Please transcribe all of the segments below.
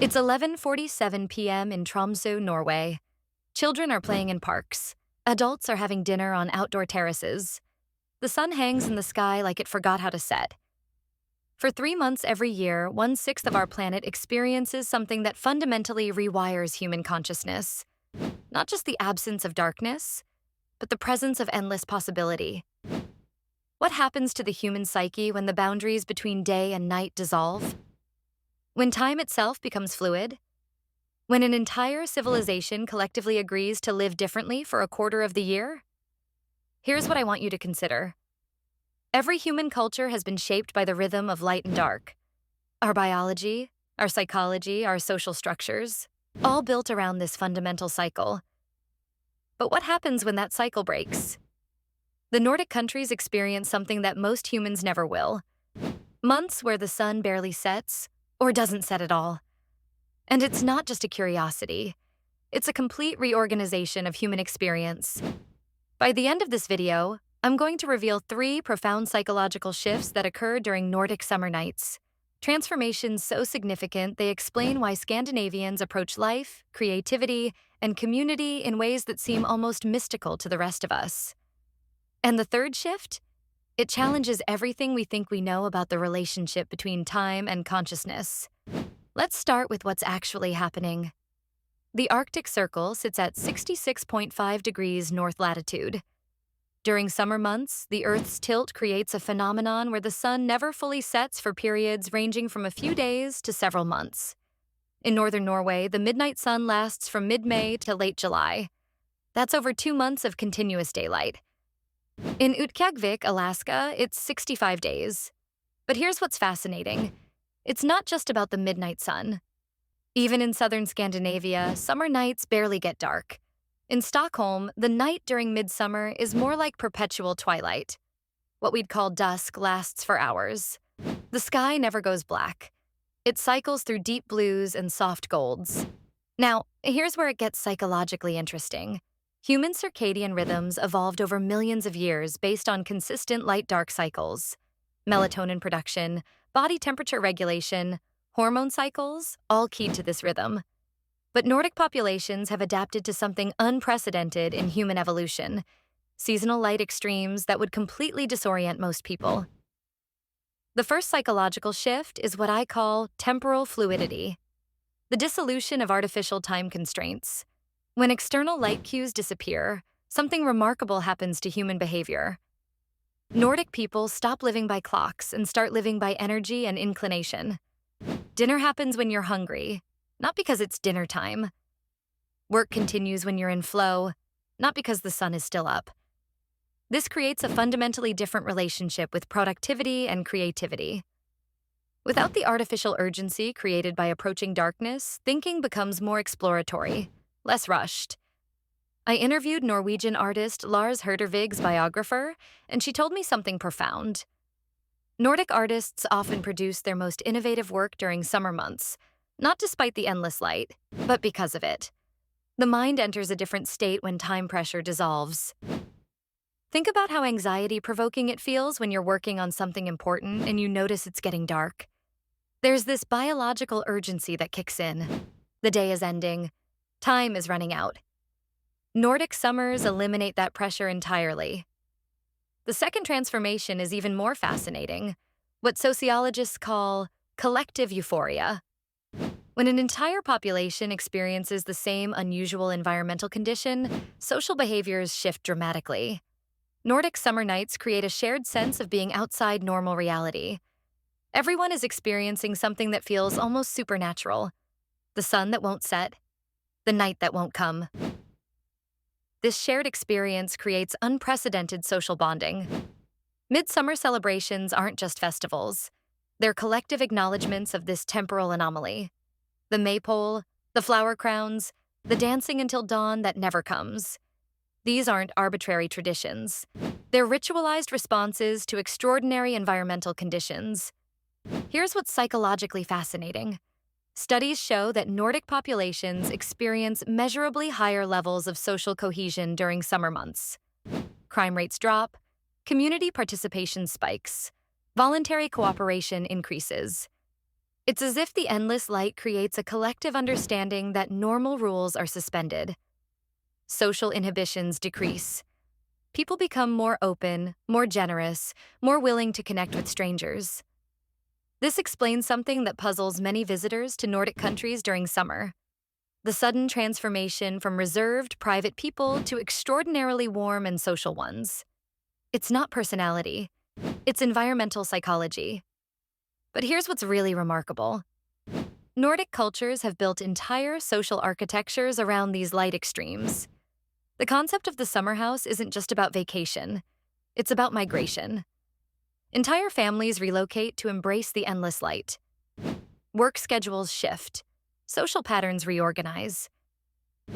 It's 11:47 p.m. in Tromsø, Norway. Children are playing in parks. Adults are having dinner on outdoor terraces. The sun hangs in the sky like it forgot how to set. For 3 months every year, 1/6 of our planet experiences something that fundamentally rewires human consciousness. Not just the absence of darkness, but the presence of endless possibility. What happens to the human psyche when the boundaries between day and night dissolve? When time itself becomes fluid? When an entire civilization collectively agrees to live differently for a quarter of the year? Here's what I want you to consider. Every human culture has been shaped by the rhythm of light and dark. Our biology, our psychology, our social structures, all built around this fundamental cycle. But what happens when that cycle breaks? The Nordic countries experience something that most humans never will. Months where the sun barely sets, or doesn't set at all. And it's not just a curiosity. It's a complete reorganization of human experience. By the end of this video, I'm going to reveal 3 profound psychological shifts that occur during Nordic summer nights. Transformations so significant they explain why Scandinavians approach life, creativity, and community in ways that seem almost mystical to the rest of us. And the third shift? It challenges everything we think we know about the relationship between time and consciousness. Let's start with what's actually happening. The Arctic Circle sits at 66.5 degrees north latitude. During summer months, the Earth's tilt creates a phenomenon where the sun never fully sets for periods ranging from a few days to several months. In northern Norway, the midnight sun lasts from mid-May to late July. That's over 2 months of continuous daylight. In Utqiagvik, Alaska, it's 65 days. But here's what's fascinating. It's not just about the midnight sun. Even in southern Scandinavia, summer nights barely get dark. In Stockholm, the night during midsummer is more like perpetual twilight. What we'd call dusk lasts for hours. The sky never goes black. It cycles through deep blues and soft golds. Now, here's where it gets psychologically interesting. Human circadian rhythms evolved over millions of years based on consistent light-dark cycles. Melatonin production, body temperature regulation, hormone cycles, all keyed to this rhythm. But Nordic populations have adapted to something unprecedented in human evolution: seasonal light extremes that would completely disorient most people. The first psychological shift is what I call temporal fluidity, the dissolution of artificial time constraints. When external light cues disappear, something remarkable happens to human behavior. Nordic people stop living by clocks and start living by energy and inclination. Dinner happens when you're hungry, not because it's dinner time. Work continues when you're in flow, not because the sun is still up. This creates a fundamentally different relationship with productivity and creativity. Without the artificial urgency created by approaching darkness, thinking becomes more exploratory, less rushed. I interviewed Norwegian artist Lars Herdervig's biographer, and she told me something profound. Nordic artists often produce their most innovative work during summer months, not despite the endless light, but because of it. The mind enters a different state when time pressure dissolves. Think about how anxiety-provoking it feels when you're working on something important and you notice it's getting dark. There's this biological urgency that kicks in. The day is ending. Time is running out. Nordic summers eliminate that pressure entirely. The second transformation is even more fascinating, what sociologists call collective euphoria. When an entire population experiences the same unusual environmental condition, social behaviors shift dramatically. Nordic summer nights create a shared sense of being outside normal reality. Everyone is experiencing something that feels almost supernatural: the sun that won't set, the night that won't come. This shared experience creates unprecedented social bonding. Midsummer celebrations aren't just festivals. They're collective acknowledgments of this temporal anomaly. The maypole, the flower crowns, the dancing until dawn that never comes. These aren't arbitrary traditions. They're ritualized responses to extraordinary environmental conditions. Here's what's psychologically fascinating. Studies show that Nordic populations experience measurably higher levels of social cohesion during summer months. Crime rates drop, community participation spikes, voluntary cooperation increases. It's as if the endless light creates a collective understanding that normal rules are suspended. Social inhibitions decrease. People become more open, more generous, more willing to connect with strangers. This explains something that puzzles many visitors to Nordic countries during summer: the sudden transformation from reserved, private people to extraordinarily warm and social ones. It's not personality, it's environmental psychology. But here's what's really remarkable. Nordic cultures have built entire social architectures around these light extremes. The concept of the summer house isn't just about vacation, it's about migration. Entire families relocate to embrace the endless light. Work schedules shift. Social patterns reorganize.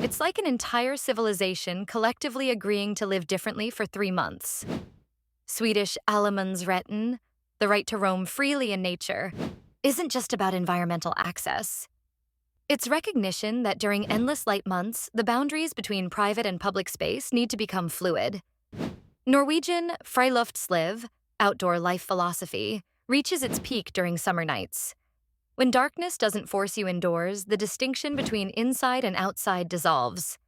It's like an entire civilization collectively agreeing to live differently for 3 months. Swedish allemansrätten, the right to roam freely in nature, isn't just about environmental access. It's recognition that during endless light months, the boundaries between private and public space need to become fluid. Norwegian friluftsliv, outdoor life philosophy, reaches its peak during summer nights. When darkness doesn't force you indoors, the distinction between inside and outside dissolves.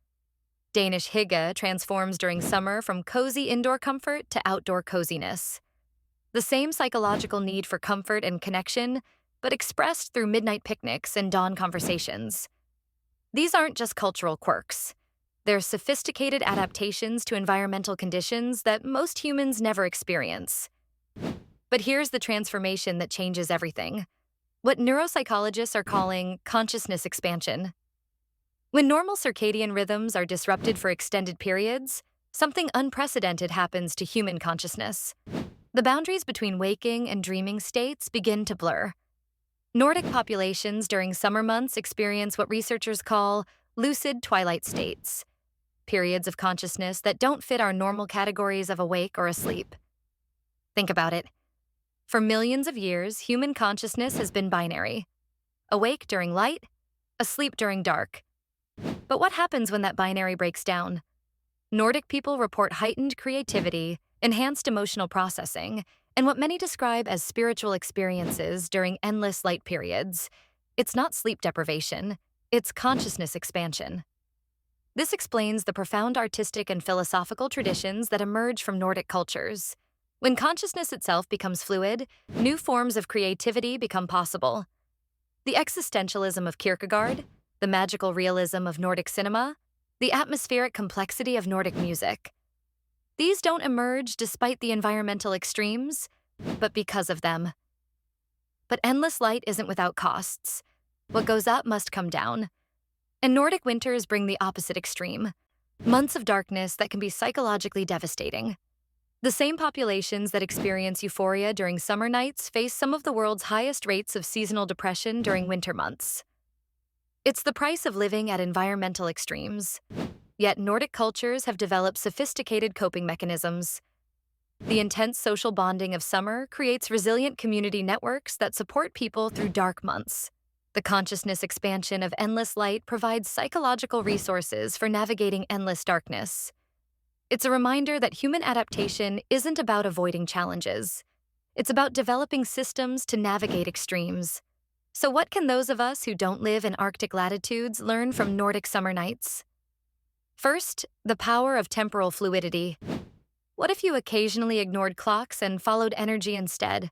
Danish hygge transforms during summer from cozy indoor comfort to outdoor coziness. The same psychological need for comfort and connection, but expressed through midnight picnics and dawn conversations. These aren't just cultural quirks. They're sophisticated adaptations to environmental conditions that most humans never experience. But here's the transformation that changes everything: what neuropsychologists are calling consciousness expansion. When normal circadian rhythms are disrupted for extended periods, something unprecedented happens to human consciousness. The boundaries between waking and dreaming states begin to blur. Nordic populations during summer months experience what researchers call lucid twilight states, periods of consciousness that don't fit our normal categories of awake or asleep. Think about it. For millions of years, human consciousness has been binary: awake during light, asleep during dark. But what happens when that binary breaks down? Nordic people report heightened creativity, enhanced emotional processing, and what many describe as spiritual experiences during endless light periods. It's not sleep deprivation, it's consciousness expansion. This explains the profound artistic and philosophical traditions that emerge from Nordic cultures. When consciousness itself becomes fluid, new forms of creativity become possible. The existentialism of Kierkegaard, the magical realism of Nordic cinema, the atmospheric complexity of Nordic music. These don't emerge despite the environmental extremes, but because of them. But endless light isn't without costs. What goes up must come down. And Nordic winters bring the opposite extreme: months of darkness that can be psychologically devastating. The same populations that experience euphoria during summer nights face some of the world's highest rates of seasonal depression during winter months. It's the price of living at environmental extremes. Yet Nordic cultures have developed sophisticated coping mechanisms. The intense social bonding of summer creates resilient community networks that support people through dark months. The consciousness expansion of endless light provides psychological resources for navigating endless darkness. It's a reminder that human adaptation isn't about avoiding challenges. It's about developing systems to navigate extremes. So what can those of us who don't live in Arctic latitudes learn from Nordic summer nights? First, the power of temporal fluidity. What if you occasionally ignored clocks and followed energy instead?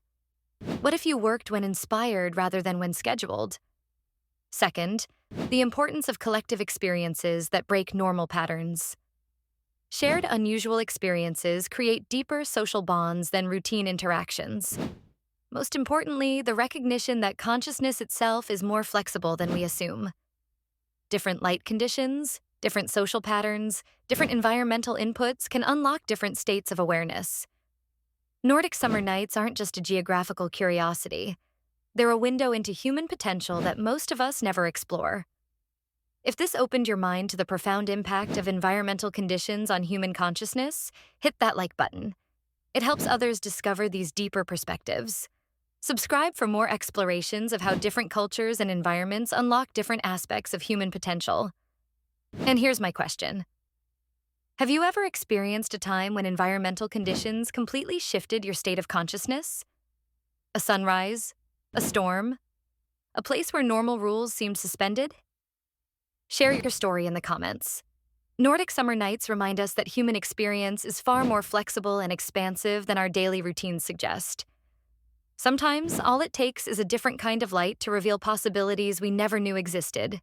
What if you worked when inspired rather than when scheduled? Second, the importance of collective experiences that break normal patterns. Shared unusual experiences create deeper social bonds than routine interactions. Most importantly, the recognition that consciousness itself is more flexible than we assume. Different light conditions, different social patterns, different environmental inputs can unlock different states of awareness. Nordic summer nights aren't just a geographical curiosity. They're a window into human potential that most of us never explore. If this opened your mind to the profound impact of environmental conditions on human consciousness, hit that like button. It helps others discover these deeper perspectives. Subscribe for more explorations of how different cultures and environments unlock different aspects of human potential. And here's my question. Have you ever experienced a time when environmental conditions completely shifted your state of consciousness? A sunrise? A storm? A place where normal rules seem suspended? Share your story in the comments. Nordic summer nights remind us that human experience is far more flexible and expansive than our daily routines suggest. Sometimes, all it takes is a different kind of light to reveal possibilities we never knew existed.